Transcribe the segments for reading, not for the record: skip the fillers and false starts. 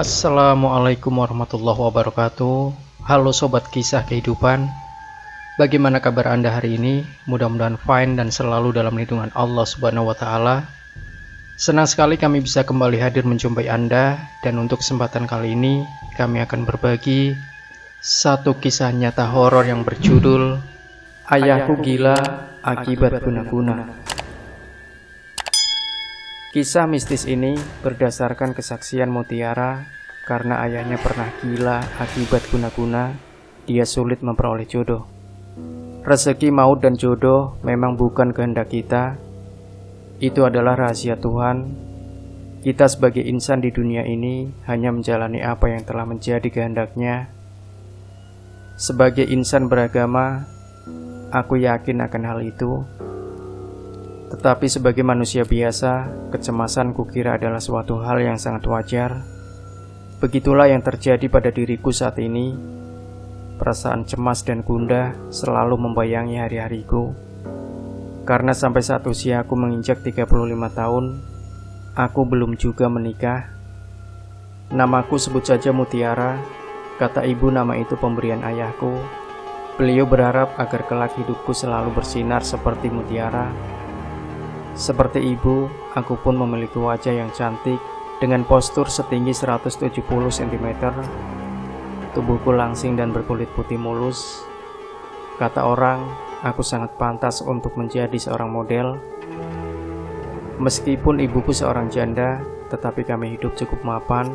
Assalamualaikum warahmatullahi wabarakatuh. Halo sobat kisah kehidupan. Bagaimana kabar Anda hari ini? Mudah-mudahan fine dan selalu dalam lindungan Allah Subhanahu wa taala. Senang sekali kami bisa kembali hadir menjumpai Anda, dan untuk kesempatan kali ini kami akan berbagi satu kisah nyata horor yang berjudul Ayahku Gila Akibat Guna-Guna. Kisah mistis ini berdasarkan kesaksian Mutiara. Karena ayahnya pernah gila akibat guna-guna, dia sulit memperoleh jodoh. Rezeki, maut, dan jodoh memang bukan kehendak kita. Itu adalah rahasia Tuhan. Kita sebagai insan di dunia ini hanya menjalani apa yang telah menjadi kehendaknya. Sebagai insan beragama, aku yakin akan hal itu. Tetapi sebagai manusia biasa, kecemasan kukira adalah suatu hal yang sangat wajar. Begitulah yang terjadi pada diriku saat ini. Perasaan cemas dan gundah selalu membayangi hari-hariku. Karena sampai saat usia aku menginjak 35 tahun, aku belum juga menikah. Namaku sebut saja Mutiara. Kata ibu, nama itu pemberian ayahku. Beliau berharap agar kelak hidupku selalu bersinar seperti mutiara. Seperti ibu, aku pun memiliki wajah yang cantik dengan postur setinggi 170 cm. Tubuhku langsing dan berkulit putih mulus. Kata orang, aku sangat pantas untuk menjadi seorang model. Meskipun ibuku seorang janda, tetapi kami hidup cukup mapan.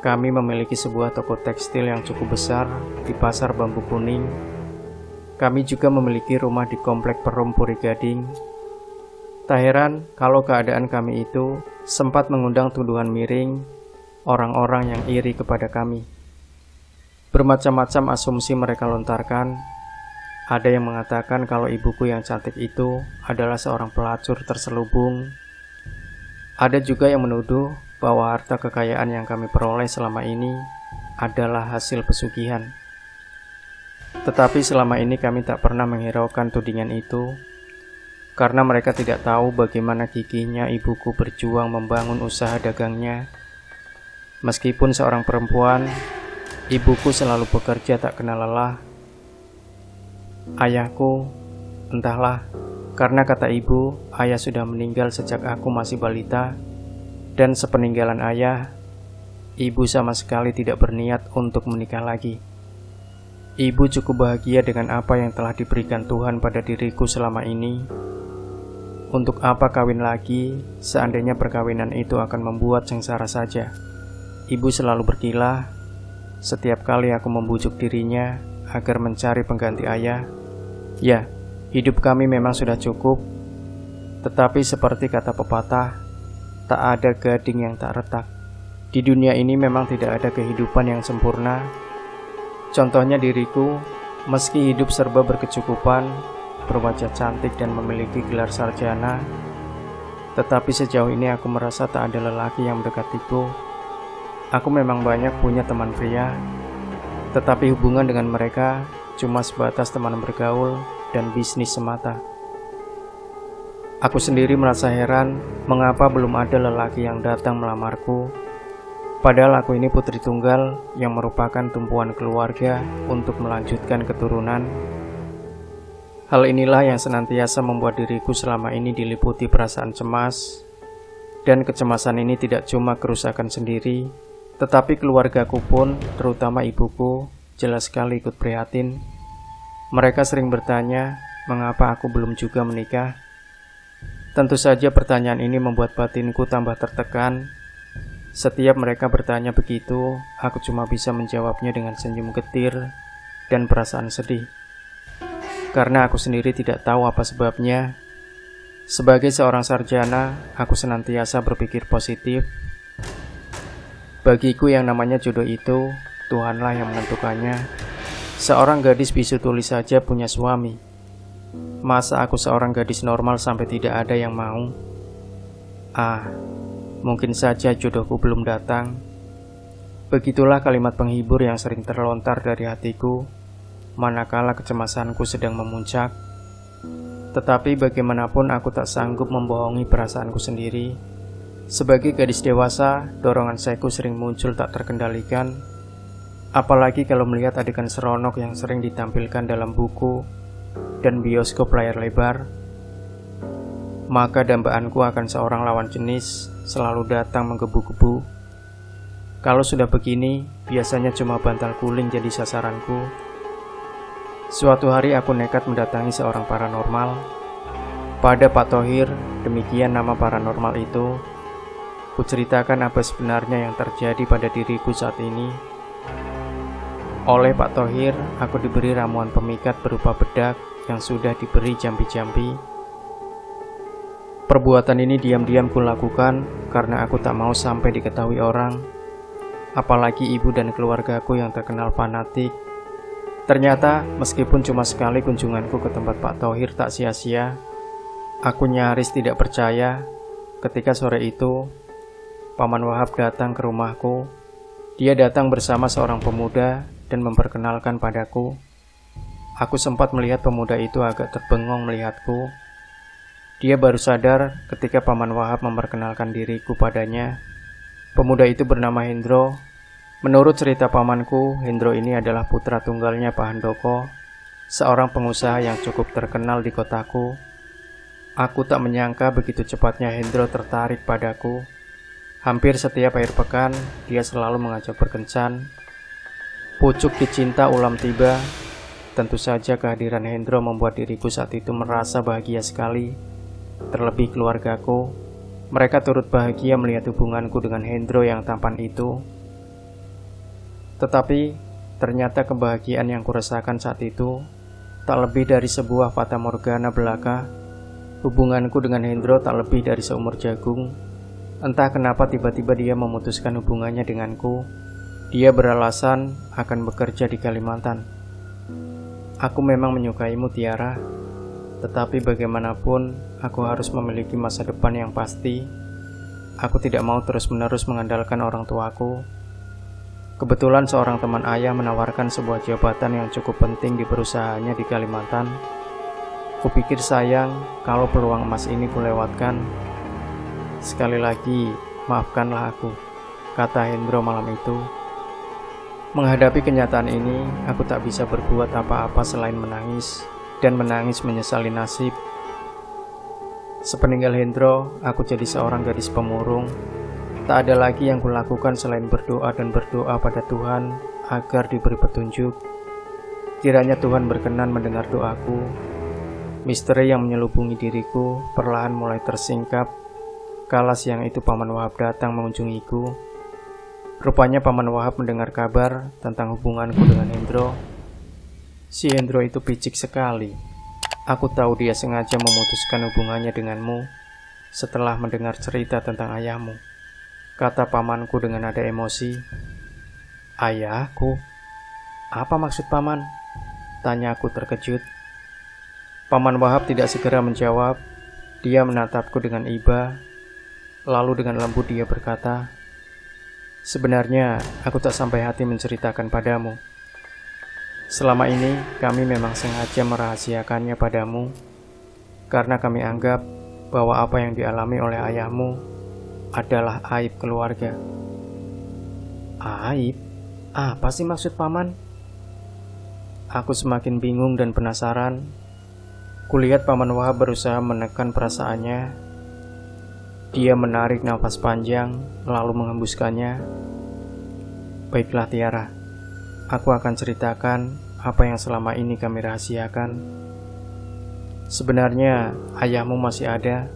Kami memiliki sebuah toko tekstil yang cukup besar di Pasar Bambu Kuning. Kami juga memiliki rumah di Komplek Perum Puri Gading. Tak heran kalau keadaan kami itu sempat mengundang tuduhan miring orang-orang yang iri kepada kami. Bermacam-macam asumsi mereka lontarkan. Ada yang mengatakan kalau ibuku yang cantik itu adalah seorang pelacur terselubung. Ada juga yang menuduh bahwa harta kekayaan yang kami peroleh selama ini adalah hasil pesugihan. Tetapi selama ini kami tak pernah menghiraukan tudingan itu. Karena mereka tidak tahu bagaimana gigihnya ibuku berjuang membangun usaha dagangnya. Meskipun seorang perempuan, ibuku selalu bekerja tak kenal lelah. Ayahku, entahlah, karena kata ibu, ayah sudah meninggal sejak aku masih balita. Dan sepeninggalan ayah, ibu sama sekali tidak berniat untuk menikah lagi. Ibu cukup bahagia dengan apa yang telah diberikan Tuhan pada diriku selama ini. Untuk apa kawin lagi, seandainya perkawinan itu akan membuat sengsara saja. Ibu selalu berkilah. Setiap kali aku membujuk dirinya agar mencari pengganti ayah. Ya, hidup kami memang sudah cukup. Tetapi seperti kata pepatah, tak ada gading yang tak retak. Di dunia ini memang tidak ada kehidupan yang sempurna. Contohnya diriku, meski hidup serba berkecukupan, berwajah cantik dan memiliki gelar sarjana, tetapi sejauh ini aku merasa tak ada lelaki yang mendekatiku. Aku memang banyak punya teman pria, tetapi hubungan dengan mereka cuma sebatas teman bergaul dan bisnis semata. Aku sendiri merasa heran mengapa belum ada lelaki yang datang melamarku. Padahal aku ini putri tunggal yang merupakan tumpuan keluarga untuk melanjutkan keturunan. Hal inilah yang senantiasa membuat diriku selama ini diliputi perasaan cemas. Dan kecemasan ini tidak cuma kerusakan sendiri, tetapi keluargaku pun, terutama ibuku, jelas sekali ikut prihatin. Mereka sering bertanya, mengapa aku belum juga menikah? Tentu saja pertanyaan ini membuat batinku tambah tertekan. Setiap mereka bertanya begitu, aku cuma bisa menjawabnya dengan senyum getir dan perasaan sedih. Karena aku sendiri tidak tahu apa sebabnya. Sebagai seorang sarjana, aku senantiasa berpikir positif. Bagiku yang namanya jodoh itu, Tuhanlah yang menentukannya. Seorang gadis bisu tuli saja punya suami. Masa aku seorang gadis normal sampai tidak ada yang mau? Mungkin saja jodohku belum datang. Begitulah kalimat penghibur yang sering terlontar dari hatiku manakala kecemasanku sedang memuncak. Tetapi bagaimanapun aku tak sanggup membohongi perasaanku sendiri. Sebagai gadis dewasa, dorongan saiku sering muncul tak terkendalikan, apalagi kalau melihat adegan seronok yang sering ditampilkan dalam buku dan bioskop layar lebar. Maka dambaanku akan seorang lawan jenis selalu datang menggebu-gebu. Kalau sudah begini, biasanya cuma bantal guling jadi sasaranku. Suatu hari aku nekat mendatangi seorang paranormal. Pada Pak Thohir, demikian nama paranormal itu, kuceritakan apa sebenarnya yang terjadi pada diriku saat ini. Oleh Pak Thohir, aku diberi ramuan pemikat berupa bedak yang sudah diberi jambi-jambi. Perbuatan ini diam-diam kulakukan karena aku tak mau sampai diketahui orang, apalagi ibu dan keluargaku yang terkenal fanatik. Ternyata meskipun cuma sekali kunjunganku ke tempat Pak Thohir tak sia-sia. Aku nyaris tidak percaya ketika sore itu Paman Wahab datang ke rumahku. Dia datang bersama seorang pemuda dan memperkenalkan padaku. Aku sempat melihat pemuda itu agak terbengong melihatku. Dia baru sadar ketika Paman Wahab memperkenalkan diriku padanya. Pemuda itu bernama Hendro. Menurut cerita pamanku, Hendro ini adalah putra tunggalnya Pak Handoko, seorang pengusaha yang cukup terkenal di kotaku. Aku tak menyangka begitu cepatnya Hendro tertarik padaku. Hampir setiap akhir pekan, dia selalu mengajak berkencan. Pucuk dicinta ulam tiba. Tentu saja kehadiran Hendro membuat diriku saat itu merasa bahagia sekali. Terlebih keluargaku, mereka turut bahagia melihat hubunganku dengan Hendro yang tampan itu. Tetapi, ternyata kebahagiaan yang kurasakan saat itu tak lebih dari sebuah fata morgana belaka. Hubunganku dengan Hendro tak lebih dari seumur jagung. Entah kenapa tiba-tiba dia memutuskan hubungannya denganku. Dia beralasan akan bekerja di Kalimantan. Aku memang menyukaimu, Tiara. Tetapi bagaimanapun, aku harus memiliki masa depan yang pasti. Aku tidak mau terus-menerus mengandalkan orang tuaku. Kebetulan seorang teman ayah menawarkan sebuah jabatan yang cukup penting di perusahaannya di Kalimantan. Kupikir sayang kalau peluang emas ini kulewatkan. Sekali lagi, maafkanlah aku, kata Hendro malam itu. Menghadapi kenyataan ini, aku tak bisa berbuat apa-apa selain menangis. Dan menangis menyesali nasib. Sepeninggal Hendro, aku jadi seorang gadis pemurung. Tak ada lagi yang kulakukan selain berdoa dan berdoa pada Tuhan agar diberi petunjuk. Kiranya Tuhan berkenan mendengar doaku. Misteri yang menyelubungi diriku perlahan mulai tersingkap. Kala siang itu Paman Wahab datang mengunjungiku. Rupanya Paman Wahab mendengar kabar tentang hubunganku dengan Hendro. Si Hendro itu picik sekali. Aku tahu dia sengaja memutuskan hubungannya denganmu setelah mendengar cerita tentang ayahmu, kata pamanku dengan nada emosi. Ayahku? Apa maksud paman? Tanya aku terkejut. Paman Wahab tidak segera menjawab. Dia menatapku dengan iba. Lalu dengan lembut dia berkata, sebenarnya aku tak sampai hati menceritakan padamu. Selama ini kami memang sengaja merahasiakannya padamu karena kami anggap bahwa apa yang dialami oleh ayahmu adalah aib keluarga. Aib? Apa sih maksud paman? Aku semakin bingung dan penasaran. Kulihat Paman Wahab berusaha menekan perasaannya. Dia menarik nafas panjang lalu menghembuskannya. Baiklah Tiara, aku akan ceritakan apa yang selama ini kami rahasiakan. Sebenarnya ayahmu masih ada.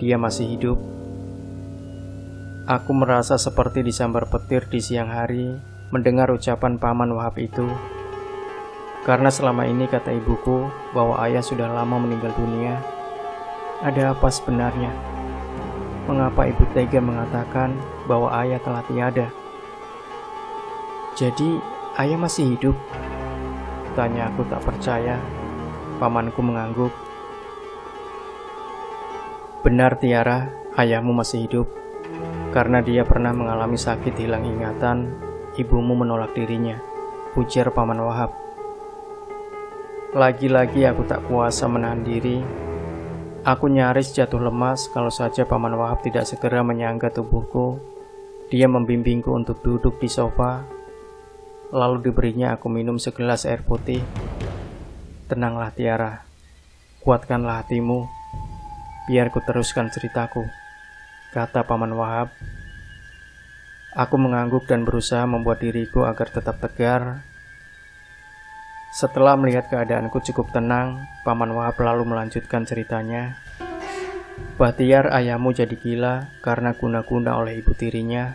Dia masih hidup. Aku merasa seperti disambar petir di siang hari mendengar ucapan Paman Wahab itu. Karena selama ini kata ibuku bahwa ayah sudah lama meninggal dunia. Ada apa sebenarnya? Mengapa ibu tega mengatakan bahwa ayah telah tiada? Jadi ayah masih hidup? Tanya aku tak percaya. Pamanku mengangguk. Benar Tiara, ayahmu masih hidup. Karena dia pernah mengalami sakit hilang ingatan, ibumu menolak dirinya, ujar Paman Wahab. Lagi-lagi aku tak kuasa menahan diri. Aku nyaris jatuh lemas kalau saja Paman Wahab tidak segera menyangga tubuhku. Dia membimbingku untuk duduk di sofa, lalu diberinya aku minum segelas air putih. "Tenanglah Tiara, kuatkanlah hatimu, biar ku teruskan ceritaku," kata Paman Wahab. Aku mengangguk dan berusaha membuat diriku agar tetap tegar. Setelah melihat keadaanku cukup tenang, Paman Wahab lalu melanjutkan ceritanya. "Bahtiar, ayahmu jadi gila karena guna-guna oleh ibu tirinya.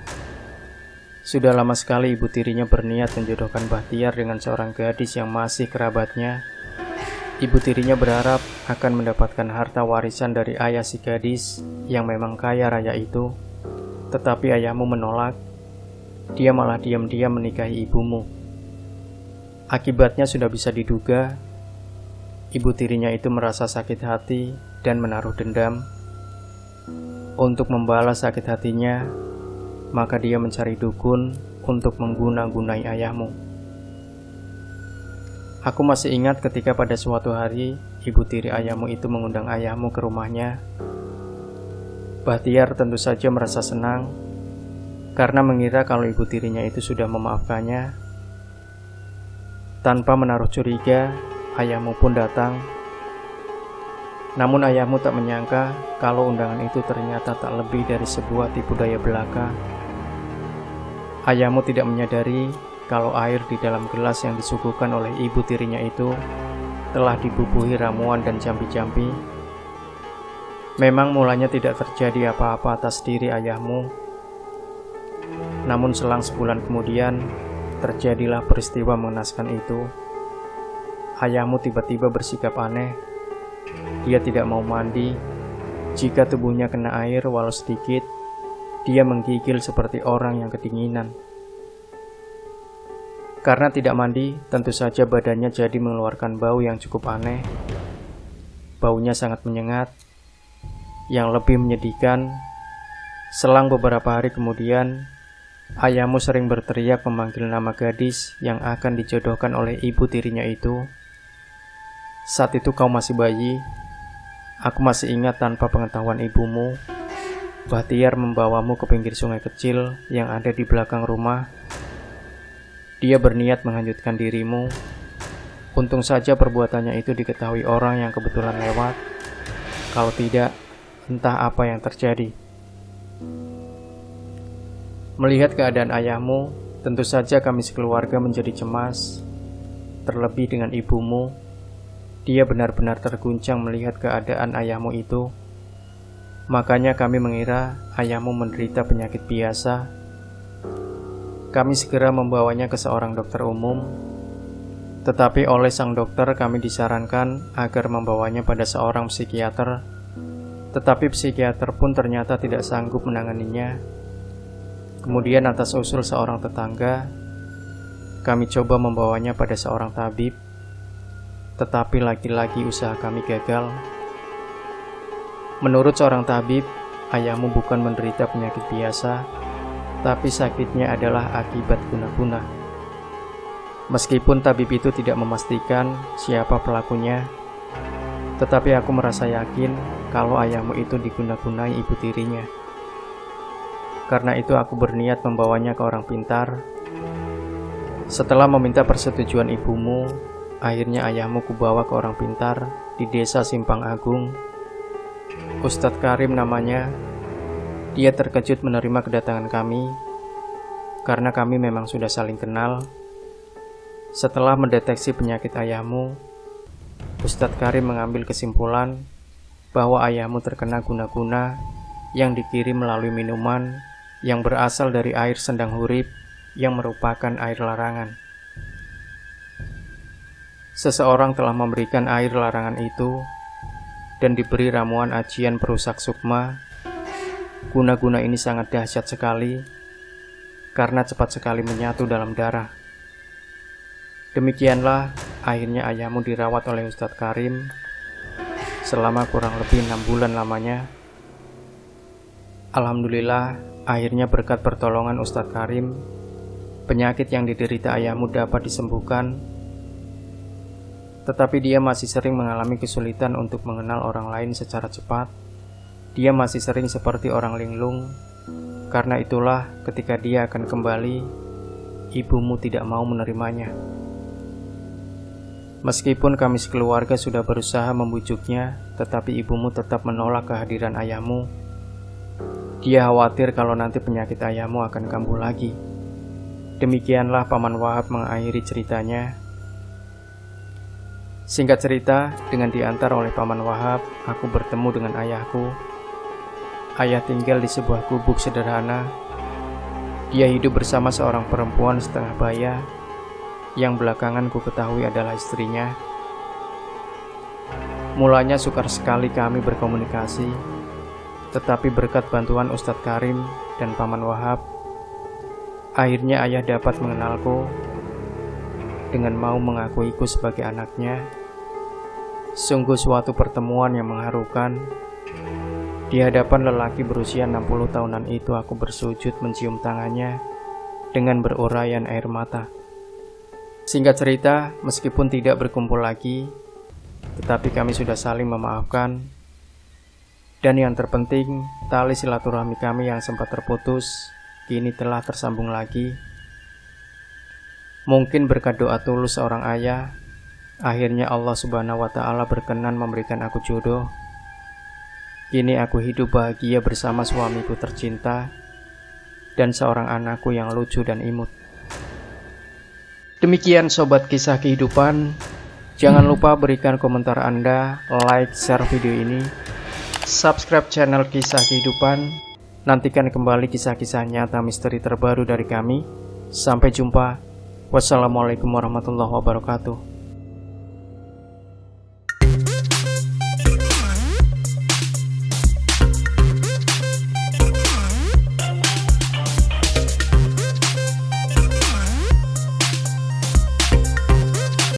Sudah lama sekali ibu tirinya berniat menjodohkan Bahtiar dengan seorang gadis yang masih kerabatnya. Ibu tirinya berharap akan mendapatkan harta warisan dari ayah si gadis yang memang kaya raya itu. Tetapi ayahmu menolak. Dia malah diam-diam menikahi ibumu. Akibatnya sudah bisa diduga, ibu tirinya itu merasa sakit hati dan menaruh dendam. Untuk membalas sakit hatinya, maka dia mencari dukun untuk mengguna-gunai ayahmu. Aku masih ingat ketika pada suatu hari, ibu tiri ayahmu itu mengundang ayahmu ke rumahnya. Bahtiar tentu saja merasa senang, karena mengira kalau ibu tirinya itu sudah memaafkannya. Tanpa menaruh curiga, ayahmu pun datang. Namun ayahmu tak menyangka kalau undangan itu ternyata tak lebih dari sebuah tipu daya belaka. Ayahmu tidak menyadari kalau air di dalam gelas yang disuguhkan oleh ibu tirinya itu telah dibubuhi ramuan dan jampi-jampi. Memang mulanya tidak terjadi apa-apa atas diri ayahmu. Namun selang sebulan kemudian, terjadilah peristiwa mengenaskan itu. Ayahmu tiba-tiba bersikap aneh. Dia tidak mau mandi. Jika tubuhnya kena air walau sedikit, dia menggigil seperti orang yang kedinginan. Karena tidak mandi, tentu saja badannya jadi mengeluarkan bau yang cukup aneh. Baunya sangat menyengat. Yang lebih menyedihkan, selang beberapa hari kemudian, ayahmu sering berteriak memanggil nama gadis yang akan dijodohkan oleh ibu tirinya itu. Saat itu kau masih bayi. Aku masih ingat tanpa pengetahuan ibumu, Bahtiar membawamu ke pinggir sungai kecil yang ada di belakang rumah. Dia berniat menghanyutkan dirimu. Untung saja perbuatannya itu diketahui orang yang kebetulan lewat. Kalau tidak, entah apa yang terjadi. Melihat keadaan ayahmu, tentu saja kami sekeluarga menjadi cemas. Terlebih dengan ibumu, dia benar-benar terguncang melihat keadaan ayahmu itu. Makanya kami mengira ayahmu menderita penyakit biasa. Kami segera membawanya ke seorang dokter umum. Tetapi oleh sang dokter kami disarankan agar membawanya pada seorang psikiater. Tetapi psikiater pun ternyata tidak sanggup menanganinya. Kemudian atas usul seorang tetangga, kami coba membawanya pada seorang tabib. Tetapi lagi-lagi usaha kami gagal. Menurut seorang tabib, ayahmu bukan menderita penyakit biasa, tapi sakitnya adalah akibat guna-guna. Meskipun tabib itu tidak memastikan siapa pelakunya, tetapi aku merasa yakin kalau ayahmu itu diguna-gunai ibu tirinya. Karena itu aku berniat membawanya ke orang pintar. Setelah meminta persetujuan ibumu, akhirnya ayahmu kubawa ke orang pintar di desa Simpang Agung. Ustadz Karim namanya. Dia terkejut menerima kedatangan kami, karena kami memang sudah saling kenal. Setelah mendeteksi penyakit ayahmu, Ustadz Karim mengambil kesimpulan bahwa ayahmu terkena guna-guna yang dikirim melalui minuman yang berasal dari air sendang hurip yang merupakan air larangan. Seseorang telah memberikan air larangan itu dan diberi ramuan ajian perusak sukma. Guna-guna ini sangat dahsyat sekali karena cepat sekali menyatu dalam darah. Demikianlah akhirnya ayahmu dirawat oleh Ustadz Karim selama kurang lebih 6 bulan lamanya. Alhamdulillah, akhirnya berkat pertolongan Ustadz Karim, penyakit yang diderita ayahmu dapat disembuhkan. Tetapi dia masih sering mengalami kesulitan untuk mengenal orang lain secara cepat. Dia masih sering seperti orang linglung. Karena itulah ketika dia akan kembali, ibumu tidak mau menerimanya. Meskipun kami sekeluarga sudah berusaha membujuknya, tetapi ibumu tetap menolak kehadiran ayahmu. Dia khawatir kalau nanti penyakit ayahmu akan kambuh lagi. Demikianlah Paman Wahab mengakhiri ceritanya. Singkat cerita, dengan diantar oleh Paman Wahab, aku bertemu dengan ayahku. Ayah tinggal di sebuah gubuk sederhana. Dia hidup bersama seorang perempuan setengah baya, yang belakangan ku ketahui adalah istrinya. Mulanya sukar sekali kami berkomunikasi, tetapi berkat bantuan Ustadz Karim dan Paman Wahab, akhirnya ayah dapat mengenalku dengan mau mengakuiku sebagai anaknya. Sungguh suatu pertemuan yang mengharukan. Di hadapan lelaki berusia 60 tahunan itu aku bersujud mencium tangannya dengan beruraian air mata. Singkat cerita, meskipun tidak berkumpul lagi, tetapi kami sudah saling memaafkan. Dan yang terpenting, tali silaturahmi kami yang sempat terputus kini telah tersambung lagi. Mungkin berkat doa tulus seorang ayah, akhirnya Allah Subhanahu wa Ta'ala berkenan memberikan aku jodoh. Kini aku hidup bahagia bersama suamiku tercinta dan seorang anakku yang lucu dan imut. Demikian sobat kisah kehidupan. Jangan lupa berikan komentar Anda, like, share video ini, subscribe channel kisah kehidupan. Nantikan kembali kisah-kisah nyata misteri terbaru dari kami. Sampai jumpa. Wassalamualaikum warahmatullahi wabarakatuh.